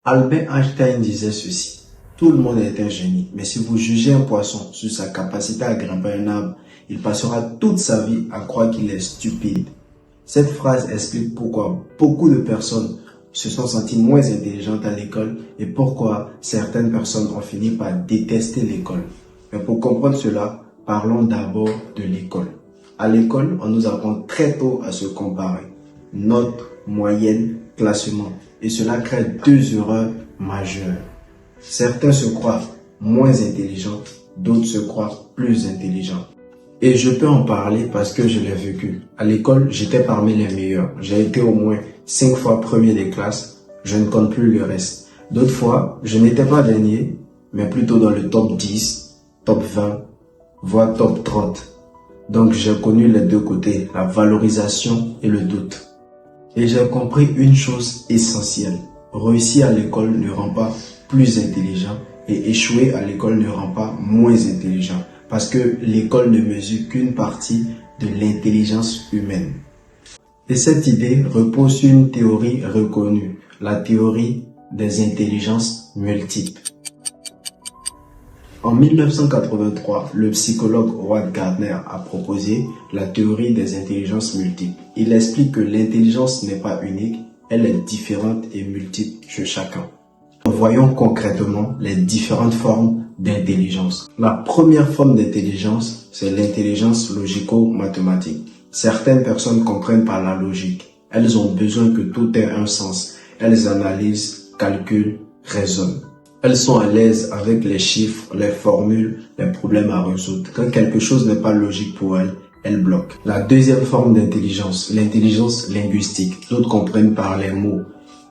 Albert Einstein disait ceci: tout le monde est un génie, mais si vous jugez un poisson sur sa capacité à grimper un arbre, il passera toute sa vie à croire qu'il est stupide. Cette phrase explique pourquoi beaucoup de personnes se sont senties moins intelligentes à l'école et pourquoi certaines personnes ont fini par détester l'école. Mais pour comprendre cela, parlons d'abord de l'école. À l'école, on nous apprend très tôt à se comparer. Notes, moyennes, classement. Et cela crée deux erreurs majeures. Certains se croient moins intelligents, d'autres se croient plus intelligents. Et je peux en parler parce que je l'ai vécu. À l'école, j'étais parmi les meilleurs. J'ai été au moins 5 fois premier des classes. Je ne compte plus le reste. D'autres fois, je n'étais pas dernier, mais plutôt dans le top 10, top 20, voire top 30. Donc j'ai connu les deux côtés, la valorisation et le doute. Et j'ai compris une chose essentielle. Réussir à l'école ne rend pas plus intelligent et échouer à l'école ne rend pas moins intelligent. Parce que l'école ne mesure qu'une partie de l'intelligence humaine. Et cette idée repose sur une théorie reconnue, la théorie des intelligences multiples. En 1983, le psychologue Howard Gardner a proposé la théorie des intelligences multiples. Il explique que l'intelligence n'est pas unique, elle est différente et multiple chez chacun. Voyons concrètement les différentes formes d'intelligence. La première forme d'intelligence, c'est l'intelligence logico-mathématique. Certaines personnes comprennent par la logique. Elles ont besoin que tout ait un sens. Elles analysent, calculent, raisonnent. Elles sont à l'aise avec les chiffres, les formules, les problèmes à résoudre. Quand quelque chose n'est pas logique pour elles, elles bloquent. La deuxième forme d'intelligence, l'intelligence linguistique. D'autres comprennent par les mots.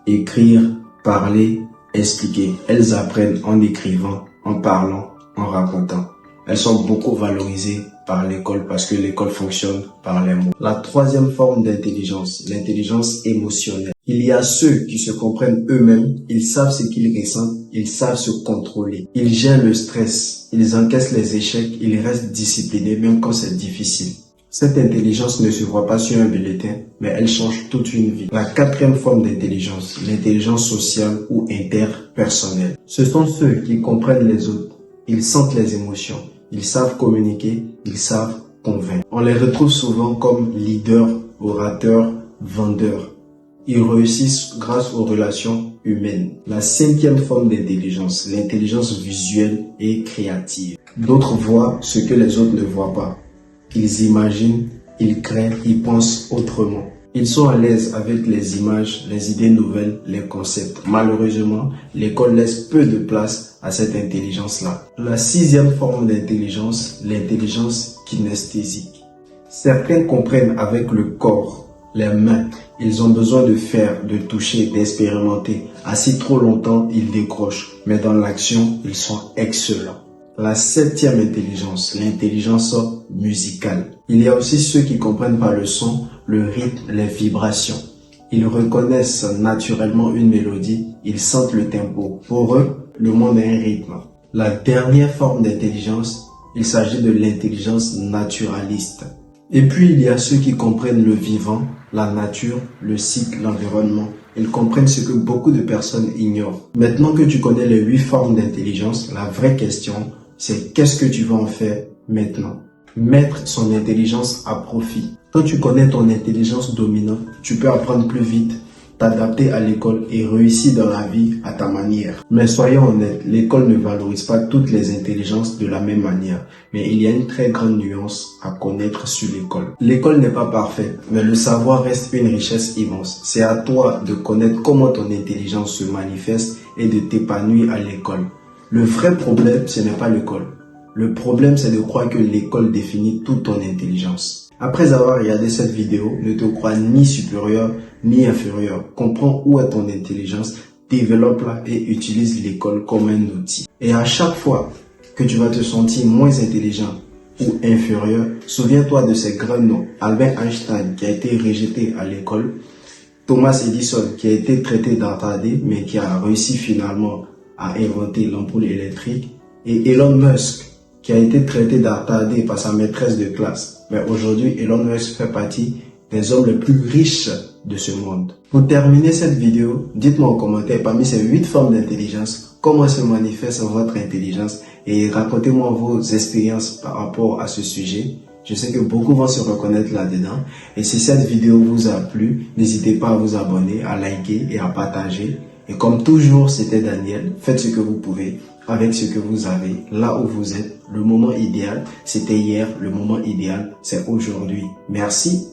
Écrire, parler, expliquer. Elles apprennent en écrivant, en parlant, en racontant. Elles sont beaucoup valorisées par l'école parce que l'école fonctionne par les mots. La troisième forme d'intelligence, l'intelligence émotionnelle. Il y a ceux qui se comprennent eux-mêmes, ils savent ce qu'ils ressentent, ils savent se contrôler. Ils gèrent le stress, ils encaissent les échecs, ils restent disciplinés même quand c'est difficile. Cette intelligence ne se voit pas sur un bulletin, mais elle change toute une vie. La quatrième forme d'intelligence, l'intelligence sociale ou interpersonnelle. Ce sont ceux qui comprennent les autres, ils sentent les émotions, ils savent communiquer, ils savent convaincre. On les retrouve souvent comme leaders, orateurs, vendeurs. Ils réussissent grâce aux relations humaines. La cinquième forme d'intelligence, l'intelligence visuelle et créative. D'autres voient ce que les autres ne voient pas. Ils imaginent, ils créent, ils pensent autrement. Ils sont à l'aise avec les images, les idées nouvelles, les concepts. Malheureusement, l'école laisse peu de place à cette intelligence-là. La sixième forme d'intelligence, l'intelligence kinesthésique. Certains comprennent avec le corps, les mains. Ils ont besoin de faire, de toucher, d'expérimenter. Assis trop longtemps, ils décrochent. Mais dans l'action, ils sont excellents. La septième intelligence, l'intelligence musicale. Il y a aussi ceux qui comprennent par le son, le rythme, les vibrations. Ils reconnaissent naturellement une mélodie, ils sentent le tempo. Pour eux, le monde a un rythme. La dernière forme d'intelligence, il s'agit de l'intelligence naturaliste. Et puis il y a ceux qui comprennent le vivant, la nature, le cycle, l'environnement. Ils comprennent ce que beaucoup de personnes ignorent. Maintenant que tu connais les 8 formes d'intelligence, la vraie question, c'est qu'est-ce que tu vas en faire maintenant? Mettre son intelligence à profit. Quand tu connais ton intelligence dominante, tu peux apprendre plus vite, t'adapter à l'école et réussir dans la vie à ta manière. Mais soyons honnêtes, l'école ne valorise pas toutes les intelligences de la même manière. Mais il y a une très grande nuance à connaître sur l'école. L'école n'est pas parfaite, mais le savoir reste une richesse immense. C'est à toi de connaître comment ton intelligence se manifeste et de t'épanouir à l'école. Le vrai problème, ce n'est pas l'école. Le problème, c'est de croire que l'école définit toute ton intelligence. Après avoir regardé cette vidéo, ne te crois ni supérieur ni inférieur. Comprends où est ton intelligence, développe-la et utilise l'école comme un outil. Et à chaque fois que tu vas te sentir moins intelligent ou inférieur, souviens-toi de ces grands noms. Albert Einstein qui a été rejeté à l'école, Thomas Edison qui a été traité d'attardé mais qui a réussi finalement à inventer l'ampoule électrique, et Elon Musk qui a été traité d'attardé par sa maîtresse de classe. Mais aujourd'hui, Elon Musk fait partie des hommes les plus riches de ce monde. Pour terminer cette vidéo, dites-moi en commentaire parmi ces 8 formes d'intelligence, comment se manifeste votre intelligence et racontez-moi vos expériences par rapport à ce sujet. Je sais que beaucoup vont se reconnaître là-dedans. Et si cette vidéo vous a plu, n'hésitez pas à vous abonner, à liker et à partager. Et comme toujours, c'était Daniel. Faites ce que vous pouvez avec ce que vous avez, là où vous êtes. Le moment idéal, c'était hier. Le moment idéal, c'est aujourd'hui. Merci.